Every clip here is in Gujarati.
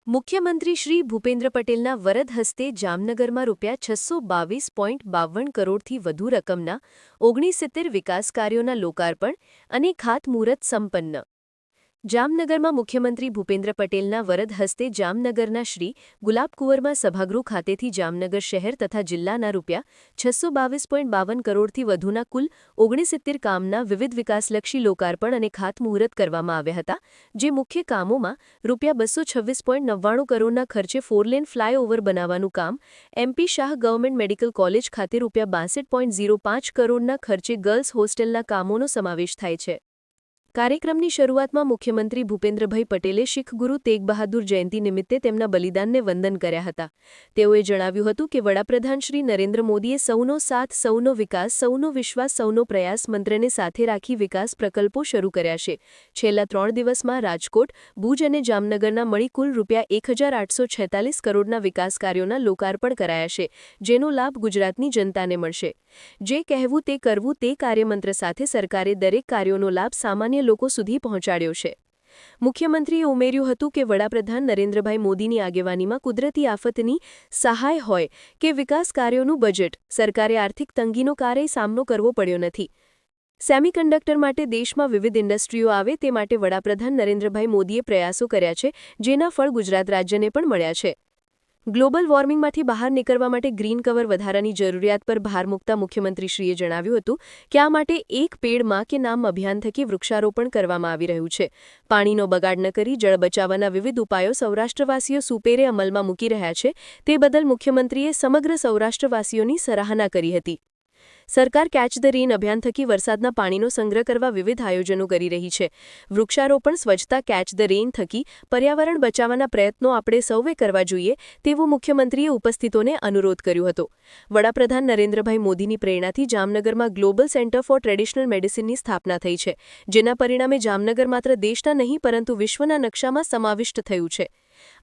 મુખ્યમંત્રી શ્રી ભૂપેન્દ્ર પટેલના વરદ હસ્તે જામનગરમાં ₹622.52 કરોડથી વધુ રકમના 69 વિકાસ કાર્યોના લોકાર્પણ અને ખાતમુહૂર્ત સંપન્ન। જામનગરમાં મુખ્યમંત્રી ભૂપેન્દ્ર પટેલના વરદ હસ્તે જામનગરના શ્રી ગુલાબકુંવરમાં સભાગૃહ ખાતેથી જામનગર શહેર તથા જિલ્લાના ₹622.52 કરોડથી વધુના કુલ 69 કામના વિવિધ વિકાસલક્ષી લોકાર્પણ અને ખાતમુહૂર્ત કરવામાં આવ્યા હતા, જે મુખ્ય કામોમાં ₹226.99 કરોડના ખર્ચે ફોરલેન ફ્લાયઓવર બનાવવાનું કામ, MP Shah government medical college ખાતે ₹62.05 કરોડના ખર્ચે ગર્લ્સ હોસ્ટેલના કામોનો સમાવેશ થાય છે। કાર્યક્રમની શરૂઆતમાં મુખ્યમંત્રી ભૂપેન્દ્રભાઈ પટેલે શીખ ગુરુ તેગ બહાદુર જયંતિ નિમિત્તે તેમના બલિદાનને વંદન કર્યા હતા। તેઓએ જણાવ્યું હતું કે વડાપ્રધાન શ્રી નરેન્દ્ર મોદીએ સૌનો સાથ, સૌનો વિકાસ, સૌનો વિશ્વાસ, સૌનો પ્રયાસ મંત્રને સાથે રાખી વિકાસ પ્રકલ્પો શરૂ કર્યા છે। છેલ્લા 3 દિવસમાં રાજકોટ, ભુજ અને જામનગરના મળી કુલ ₹1846 કરોડના વિકાસ કાર્યોના લોકાર્પણ કરાયા છે, જેનો લાભ ગુજરાતની જનતાને મળશે। જે કહેવું તે કરવું તે કાર્યમંત્ર સાથે સરકારે દરેક કાર્યોનો લાભ સામાન્ય લોકો સુધી પહોંચાડ્યો છે। મુખ્યમંત્રીએ ઉમેર્યું હતું કે વડાપ્રધાન નરેન્દ્રભાઈ મોદીની આગેવાનીમાં કુદરતી આફતની સહાય હોય કે વિકાસ કાર્યોનું બજેટ, સરકારે આર્થિક તંગીનો ક્યારેય સામનો કરવો પડ્યો નથી। સેમિકન્ડક્ટર માટે દેશમાં વિવિધ ઇન્ડસ્ટ્રીઓ આવે તે માટે વડાપ્રધાન નરેન્દ્રભાઈ મોદીએ પ્રયાસો કર્યા છે, જેના ફળ ગુજરાત રાજ્યને પણ મળ્યા છે। ગ્લોબલ વોર્મિંગમાંથી બહાર નીકળવા માટે ગ્રીન કવર વધારાની જરૂરિયાત પર ભાર મૂકતા મુખ્યમંત્રીશ્રીએ જણાવ્યું હતું કે આ માટે એક પેડ માં કે નામ અભિયાન થકી વૃક્ષારોપણ કરવામાં આવી રહ્યું છે। પાણીનો બગાડ ન કરી જળ બચાવવાના વિવિધ ઉપાયો સૌરાષ્ટ્રવાસીઓ સુપેરે અમલમાં મૂકી રહ્યા છે, તે બદલ મુખ્યમંત્રીએ સમગ્ર સૌરાષ્ટ્રવાસીઓની સરાહના કરી હતી। સરકાર કેચ ધ રેન અભિયાન થકી વરસાદના પાણીનો સંગ્રહ કરવા વિવિધ આયોજનો કરી રહી છે। વૃક્ષારોપણ, સ્વચ્છતા, કેચ ધ રેન થકી પર્યાવરણ બચાવવાના પ્રયત્નો આપણે સૌએ કરવા જોઈએ તેવું મુખ્યમંત્રીએ ઉપસ્થિતોને અનુરોધ કર્યો હતો। વડાપ્રધાન નરેન્દ્રભાઈ મોદીની પ્રેરણાથી જામનગરમાં ગ્લોબલ સેન્ટર ફોર ટ્રેડિશનલ મેડિસિનની સ્થાપના થઈ છે, જેના પરિણામે જામનગર માત્ર દેશના નહીં પરંતુ વિશ્વના નકશામાં સમાવિષ્ટ થયું છે।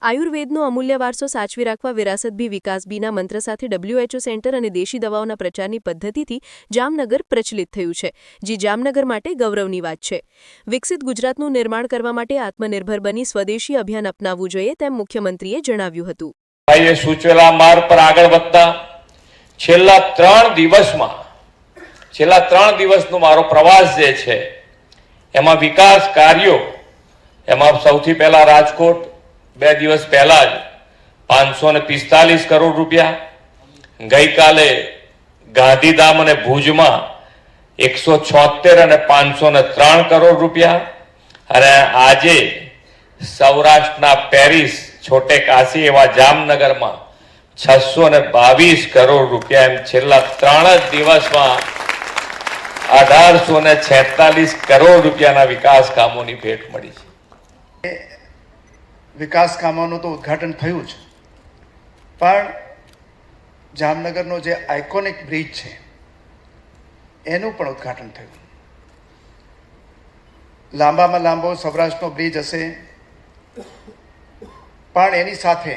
આયુર્વેદનો અમૂલ્ય વારસો સાચવી રાખવા વિરાસત ભી વિકાસ ભીના મંત્ર સાથે WHO સેન્ટર અને દેશી દવાઓના પ્રચારની પદ્ધતિથી જામનગર પ્રચલિત થયું છે, જે જામનગર માટે ગૌરવની વાત છે। વિકસિત ગુજરાતનું નિર્માણ કરવા માટે આત્મનિર્ભર બની સ્વદેશી અભિયાન અપનાવવું જોઈએ તેમ મુખ્યમંત્રીએ જણાવ્યું હતું। ભાઈએ સૂચવેલા માર્ગ પર આગળ વધતા છેલ્લા 3 દિવસનો મારો પ્રવાસ જે છે એમાં વિકાસ કાર્યો, એમાં સૌથી પહેલા રાજકોટ 2 દિવસ પહેલા જ ₹545 કરોડ, ગઈકાલે ગાંધીધામ અને ભુજમાં 176 અને ₹503 કરોડ, અને આજે સૌરાષ્ટ્રના પેરિસ, છોટે કાશી એવા જામનગરમાં 622 કરોડ એમ છેલ્લા 3 જ દિવસમાં ₹1846 કરોડ વિકાસ કામોની ભેટ મળી છે। વિકાસ કામોનું તો ઉદ્ઘાટન થયું છે, પણ જામનગરનો જે આઇકોનિક બ્રિજ છે એનું પણ ઉદ્ઘાટન થયું। લાંબામાં લાંબો સૌરાષ્ટ્રનો બ્રિજ હશે, પણ એની સાથે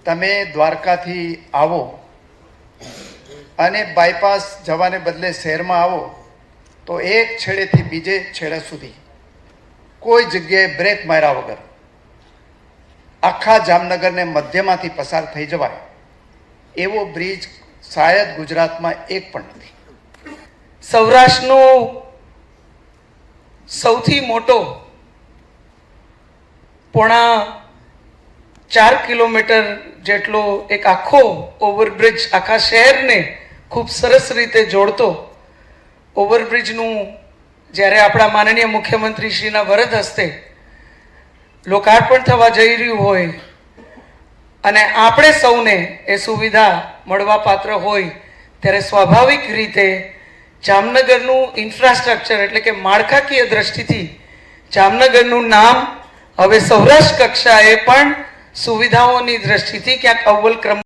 તમે દ્વારકાથી આવો અને બાયપાસ જવાને બદલે શહેરમાં આવો તો એક છેડેથી બીજે છેડે સુધી કોઈ જગ્યાએ બ્રેક માર્યા વગર આખા જામનગરને મધ્યમાંથી પસાર થઈ જવાય એવો બ્રિજ શાયદ ગુજરાતમાં એક પણ નથી। સૌરાષ્ટ્રનો સૌથી મોટો 4.5 કિલોમીટર જેટલો એક આખો ઓવરબ્રિજ આખા શહેરને ખૂબ સરસ રીતે જોડતો ઓવરબ્રિજનું જ્યારે આપણા માનનીય મુખ્યમંત્રીશ્રીના વરદ હસ્તે લોકાર્પણ થવા જઈ રહ્યું હોય અને આપણે સૌને એ સુવિધા મળવા પાત્ર હોય ત્યારે સ્વાભાવિક રીતે જામનગરનું ઇન્ફ્રાસ્ટ્રક્ચર એટલે કે માળખાકીય દ્રષ્ટિથી જામનગરનું નામ હવે સૌરાષ્ટ્ર કક્ષાએ પણ સુવિધાઓની દ્રષ્ટિથી ક્યાંક અવ્વલ ક્રમ